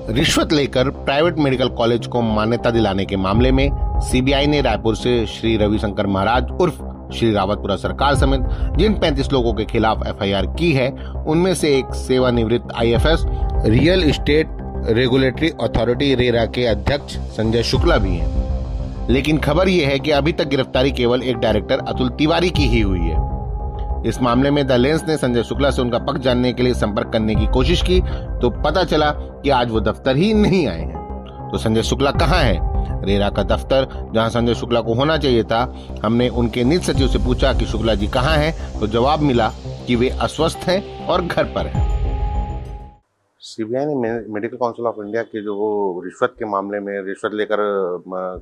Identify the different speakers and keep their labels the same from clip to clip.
Speaker 1: रिश्वत लेकर private medical college को मान्यता दिलाने के मामले में सीबीआई ने रायपुर से श्री रविशंकर महाराज उर्फ श्री रावतपुरा सरकार समेत जिन 35 लोगों के खिलाफ एफआईआर की है, उनमें से एक सेवानिवृत्त IFS real estate regulatory authority RERA के अध्यक्ष संजय शुक्ला भी हैं। लेकिन खबर यह है कि अभी तक गिरफ्तारी केवल एक डायरेक्टर अतुल तिवारी की ही हुई है। इस मामले में द लेंस ने संजय शुक्ला से उनका पक्ष जानने के लिए संपर्क करने की कोशिश की तो पता चला कि आज वो दफ्तर ही नहीं आए हैं। तो संजय शुक्ला कहाँ है? रेरा का दफ्तर जहां संजय शुक्ला को होना चाहिए था। हमने उनके निज सचिव से पूछा कि शुक्ला जी कहाँ हैं, तो जवाब मिला कि वे अस्वस्थ हैं और घर पर हैं। सीबीआई ने मेडिकल काउंसिल ऑफ इंडिया के जो वो रिश्वत के मामले में, रिश्वत लेकर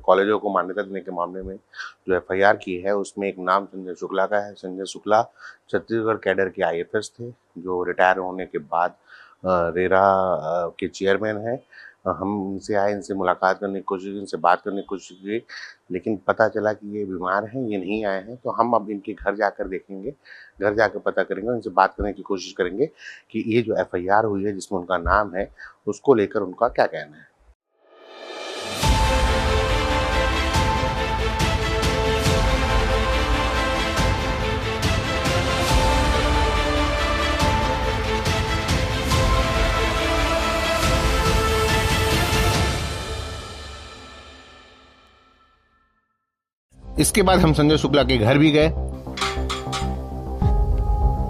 Speaker 1: कॉलेजों को मान्यता देने के मामले में जो एफआईआर की है, उसमें एक नाम संजय शुक्ला का है। संजय शुक्ला छत्तीसगढ़ कैडर के आईएफएस थे जो रिटायर होने के बाद रेरा के चेयरमैन हैं। हम इनसे आए, इनसे मुलाकात करने की कोशिश की, इनसे बात करने की कोशिश की, लेकिन पता चला कि ये बीमार हैं, ये नहीं आए हैं। तो हम अब इनके घर जाकर देखेंगे, घर जाकर पता करेंगे, इनसे बात करने की कोशिश करेंगे कि ये जो एफआईआर हुई है जिसमें उनका नाम है, उसको लेकर उनका क्या कहना है। इसके बाद हम संजय शुक्ला के घर भी गए,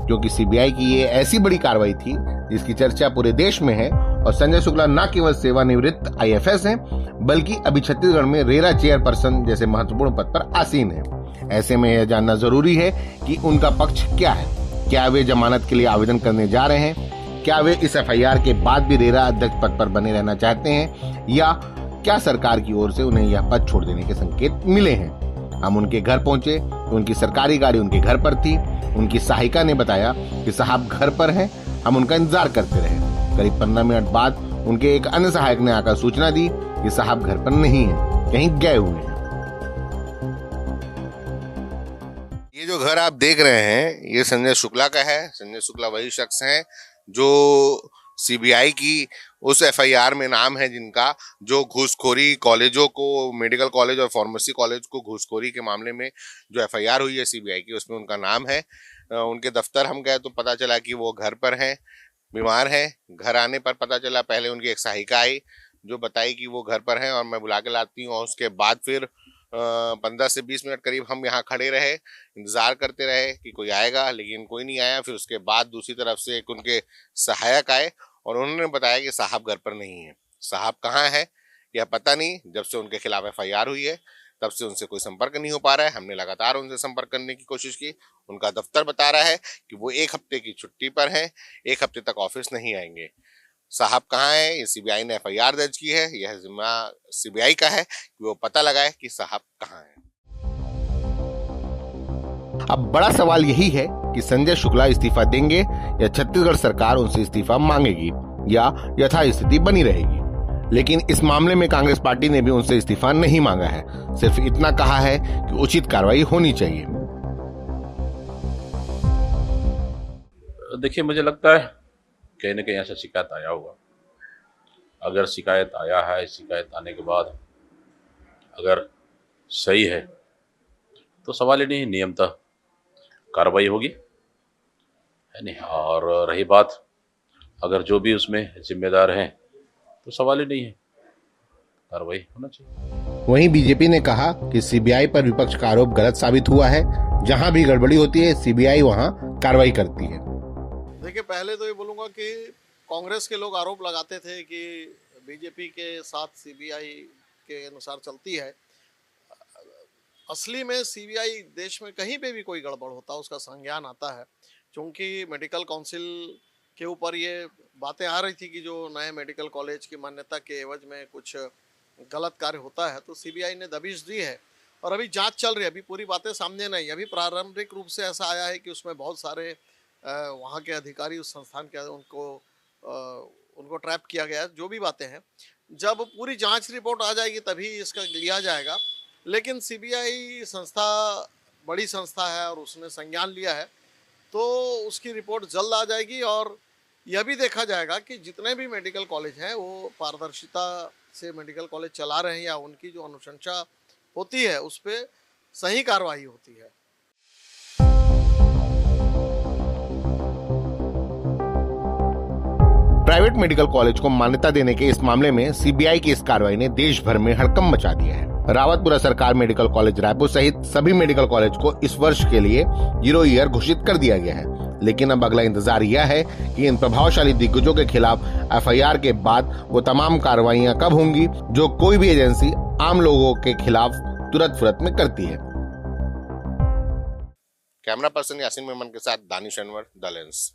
Speaker 1: क्योंकि सीबीआई की ये ऐसी बड़ी कार्रवाई थी जिसकी चर्चा पूरे देश में है। और संजय शुक्ला न केवल सेवानिवृत्त आईएफएस हैं, बल्कि अभी छत्तीसगढ़ में रेरा चेयरपर्सन जैसे महत्वपूर्ण पद पर आसीन हैं। ऐसे में यह जानना जरूरी है कि उनका पक्ष क्या है। क्या वे जमानत के लिए आवेदन करने जा रहे हैं? क्या वे इस एफआईआर के बाद भी रेरा अध्यक्ष पद पर बने रहना चाहते हैं, या क्या सरकार की ओर से उन्हें यह पद छोड़ देने के संकेत मिले हैं? हम उनके घर पहुंचे तो उनकी सरकारी गाड़ी उनके घर पर थी। उनकी सहायिका ने बताया कि साहब घर पर हैं। हम उनका इंतजार करते रहे। करीब 15 मिनट बाद उनके एक अन्य सहायक ने आकर सूचना दी कि साहब घर पर नहीं हैं, कहीं गए हुए हैं। ये जो घर आप देख रहे हैं, ये संजय शुक्ला का है। संजय शुक्ला वही शख्स हैं जो सीबीआई की उस एफआईआर में नाम है जिनका, जो घूसखोरी कॉलेजों को, मेडिकल कॉलेज और फार्मेसी कॉलेज को घूसखोरी के मामले में जो एफआईआर हुई है सीबीआई की, उसमें उनका नाम है। उनके दफ्तर हम गए तो पता चला कि वो घर पर हैं, बीमार हैं। घर आने पर पता चला, पहले उनकी एक सहायिका आई जो बताई कि वो घर पर हैं और मैं बुला के लाती हूँ। और उसके बाद फिर 15 से 20 मिनट करीब हम यहाँ खड़े रहे, इंतजार करते रहे कि कोई आएगा, लेकिन कोई नहीं आया। फिर उसके बाद दूसरी तरफ से एक उनके सहायक आए और उन्होंने बताया कि साहब घर पर नहीं है। साहब कहाँ है यह पता नहीं। जब से उनके खिलाफ एफआईआर हुई है तब से उनसे कोई संपर्क नहीं हो पा रहा है। हमने लगातार उनसे संपर्क करने की कोशिश की। उनका दफ्तर बता रहा है कि वो 1 हफ्ते की छुट्टी पर हैं, 1 हफ्ते तक ऑफिस नहीं आएंगे। साहब कहाँ है? ये सीबीआई ने एफआईआर दर्ज की है, यह जिम्मा सीबीआई का है कि वो पता लगाए कि साहब कहाँ है। अब बड़ा सवाल यही है कि संजय शुक्ला इस्तीफा देंगे या छत्तीसगढ़ सरकार उनसे इस्तीफा मांगेगी, या यथास्थिति बनी रहेगी। लेकिन इस मामले में कांग्रेस पार्टी ने भी उनसे इस्तीफा नहीं मांगा है, सिर्फ इतना कहा है कि उचित कार्रवाई होनी चाहिए।
Speaker 2: देखिए, मुझे लगता है कहीं ना कहीं ऐसा शिकायत आया होगा। अगर शिकायत आया है, शिकायत आने के बाद अगर सही है तो सवाल ही नहीं, नियमतः कार्रवाई होगी, है नहीं। और रही बात अगर जो भी उसमें जिम्मेदार हैं तो सवाल ही नहीं है, कार्रवाई होना चाहिए।
Speaker 1: वहीं बीजेपी ने कहा कि सीबीआई पर विपक्ष का आरोप गलत साबित हुआ है। जहां भी गड़बड़ी होती है सीबीआई वहां कार्रवाई करती है।
Speaker 3: देखिए, पहले तो ये बोलूँगा कि कांग्रेस के लोग आरोप लगाते थे कि बीजेपी के साथ सीबीआई के अनुसार चलती है। असली में सीबीआई देश में कहीं पे भी कोई गड़बड़ होता है उसका संज्ञान आता है। क्योंकि मेडिकल काउंसिल के ऊपर ये बातें आ रही थी कि जो नए मेडिकल कॉलेज की मान्यता के एवज में कुछ गलत कार्य होता है, तो सीबीआई ने दबिश दी है और अभी जांच चल रही है। अभी पूरी बातें सामने नहीं। अभी प्रारंभिक रूप से ऐसा आया है कि उसमें बहुत सारे वहाँ के अधिकारी उस संस्थान के उनको ट्रैप किया गया। जो भी बातें हैं, जब पूरी जांच रिपोर्ट आ जाएगी तभी इसका लिया जाएगा। लेकिन सीबीआई संस्था बड़ी संस्था है और उसने संज्ञान लिया है, तो उसकी रिपोर्ट जल्द आ जाएगी और यह भी देखा जाएगा कि जितने भी मेडिकल कॉलेज हैं वो पारदर्शिता से मेडिकल कॉलेज चला रहे हैं या उनकी जो अनुशंसा होती है उस पर सही कार्रवाई होती है।
Speaker 1: प्राइवेट मेडिकल कॉलेज को मान्यता देने के इस मामले में सीबीआई की इस कार्रवाई ने देश भर में हड़कंप मचा दिया है। रावतपुरा सरकार मेडिकल कॉलेज रायपुर सहित सभी मेडिकल कॉलेज को इस वर्ष के लिए 0 ईयर घोषित कर दिया गया है, लेकिन अब अगला इंतजार यह है कि इन प्रभावशाली दिग्गजों के खिलाफ एफआईआर के बाद वो तमाम कार्रवाइयां कब होंगी जो कोई भी एजेंसी आम लोगों के खिलाफ तुरंत फुरत में करती है। कैमरा पर्सन यासीन मेमन के साथ दानिश अनवर, द लेंस।